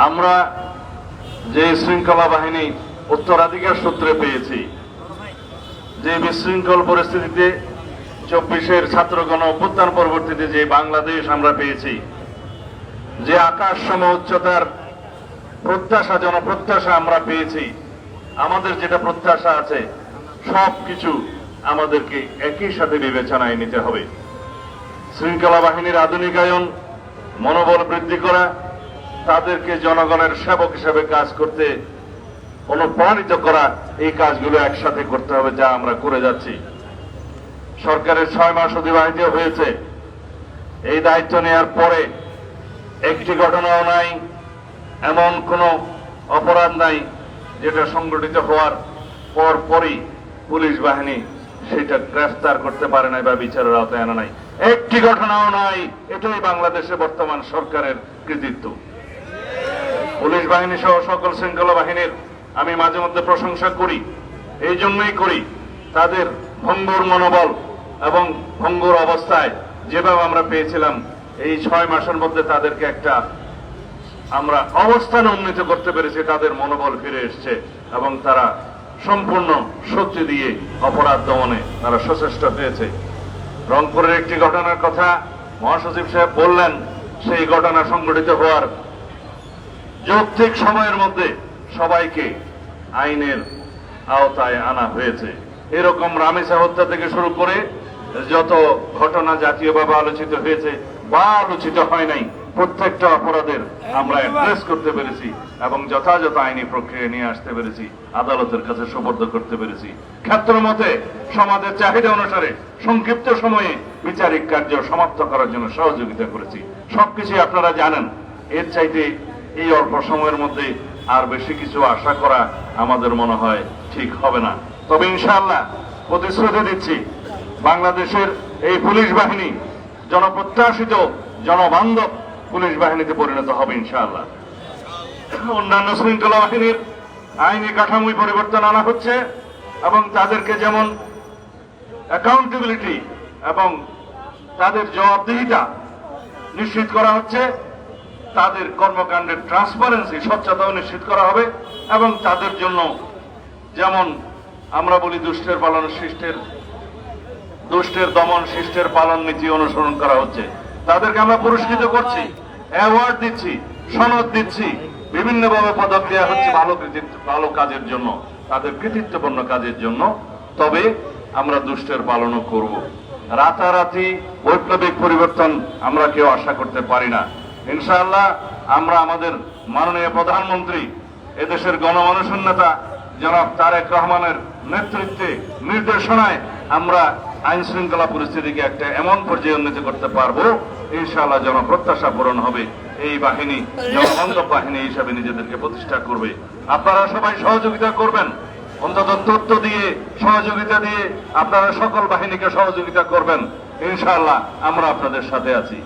আমরা যে শৃঙ্খলা বাহিনী উত্তরাধিকার সূত্রে পেয়েছি, যে বিশৃঙ্খল পরিস্থিতিতে 24-এর ছাত্রগণ অভ্যুত্থান পরবর্তীতে যে বাংলাদেশ আমরা পেয়েছি, যে আকাশ সম উচ্চতার প্রত্যাশা জনপ্রত্যাশা আমরা পেয়েছি, আমাদের যেটা প্রত্যাশা আছে সবকিছু আমাদেরকে একই সাথে বিবেচনায় নিতে হবে। শৃঙ্খলা বাহিনীর আধুনিকায়ন, মনোবল বৃদ্ধি করা, তাদেরকে জনগণের সেবক হিসেবে কাজ করতে অনুপ্রাণিত করা, এই কাজগুলো একসাথে করতে হবে, যা আমরা করে যাচ্ছি। সরকারের 6 মাস অতিবাহিত হয়েছে। এই দায়িত্ব নেওয়ার পরে একটি ঘটনাও নাই, এমন কোনো অপরাধ নাই যেটা সংগঠিত হওয়ার পরই পুলিশ বাহিনী সেটা গ্রেফতার করতে পারে নাই বা বিচারের আওতায় আনা নাই। একটি ঘটনাও নাই। এটাই বাংলাদেশে বর্তমান সরকারের কৃতিত্ব। পুলিশ বাহিনী সহ সকল শৃঙ্খলা বাহিনীর আমি মাঝে মধ্যে প্রশংসা করি। এই জন্যই করি, তাদের ভঙ্গুর মনোবল এবং ভঙ্গুর অবস্থায় যেভাবে আমরা পেয়েছিলাম, এই 6 মাসের মধ্যে তাদেরকে একটা আমরা অবস্থানে উন্নীত করতে পেরেছি। তাদের মনোবল ফিরে এসছে এবং তারা সম্পূর্ণ শক্তি দিয়ে অপরাধ দমনে তারা সচেষ্ট হয়েছে। রংপুরের একটি ঘটনার কথা মহাসচিব সাহেব বললেন, সেই ঘটনা সংঘটিত হওয়ার যৌক্তিক সময়ের মধ্যে সবাইকে আইনের আওতায় আনা হয়েছে। এরকম রামেসা হত্যা থেকে শুরু করে যত ঘটনা জাতীয়ভাবে আলোচিত হয়েছে বা আলোচিত হয় নাই, প্রত্যেকটা অপরাধের আমরা অ্যাড্রেস করতে পেরেছি এবং যথাযথ আইনি প্রক্রিয়া নিয়ে আসতে পেরেছি, আদালতের কাছে সুপর্দ করতে পেরেছি। ক্ষেত্র মতে সমাজের চাহিদা অনুসারে সংক্ষিপ্ত সময়ে বিচারিক কার্য সমাপ্ত করার জন্য সহযোগিতা করেছি। সবকিছু আপনারা জানেন। এর চাইতে এই অল্প সময়ের মধ্যে আর বেশি কিছু আশা করা আমাদের মনে হয় ঠিক হবে না। তবে ইনশাআল্লাহ প্রতিশ্রুতি দিচ্ছি, বাংলাদেশের এই পুলিশ বাহিনী জনপ্রত্যাশিত জনবান্ধব পুলিশ বাহিনীতে পরিণত হবে ইনশাআল্লাহ। অন্যান্য শৃঙ্খলা বাহিনীর আইনি কাঠামোয় পরিবর্তন আনা হচ্ছে এবং তাদেরকে যেমন অ্যাকাউন্টেবিলিটি এবং তাদের জবাবদিহিতা নিশ্চিত করা হচ্ছে, তাদের কর্মকাণ্ডের ট্রান্সপারেন্সি স্বচ্ছতাও নিশ্চিত করা হবে এবং তাদের জন্য যেমন আমরা বলি দুষ্টের দমন শিষ্টের পালন নীতি অনুসরণ করা হচ্ছে। তাদেরকে আমরা পুরস্কৃত করছি, অ্যাওয়ার্ড দিচ্ছি, সনদ দিচ্ছি, বিভিন্নভাবে পদক দেওয়া হচ্ছে ভালো কাজের জন্য, তাদের কৃতিত্বপূর্ণ কাজের জন্য। তবে আমরা দুষ্টের পালনও করব। রাতারাতি বৈপ্লবিক পরিবর্তন আমরা কেউ আশা করতে পারি না। ইনশাআল্লাহ আমরা আমাদের মাননীয় প্রধানমন্ত্রী, এদেশের গণমানুষের নেতা জনাব তারেক রহমানের নেতৃত্বে নির্দেশনায় আমরা আইন শৃঙ্খলা পরিস্থিতিকে একটা এমন পর্যায়ে উন্নীত করতে পারবো, ইনশাআল্লাহ জনপ্রত্যাশা পূরণ হবে। এই বাহিনী জনবান্ধব বাহিনী হিসাবে নিজেদেরকে প্রতিষ্ঠা করবে। আপনারা সবাই সহযোগিতা করবেন, অন্তত তথ্য দিয়ে সহযোগিতা দিয়ে আপনারা সকল বাহিনীকে সহযোগিতা করবেন। ইনশাআল্লাহ আমরা আপনাদের সাথে আছি।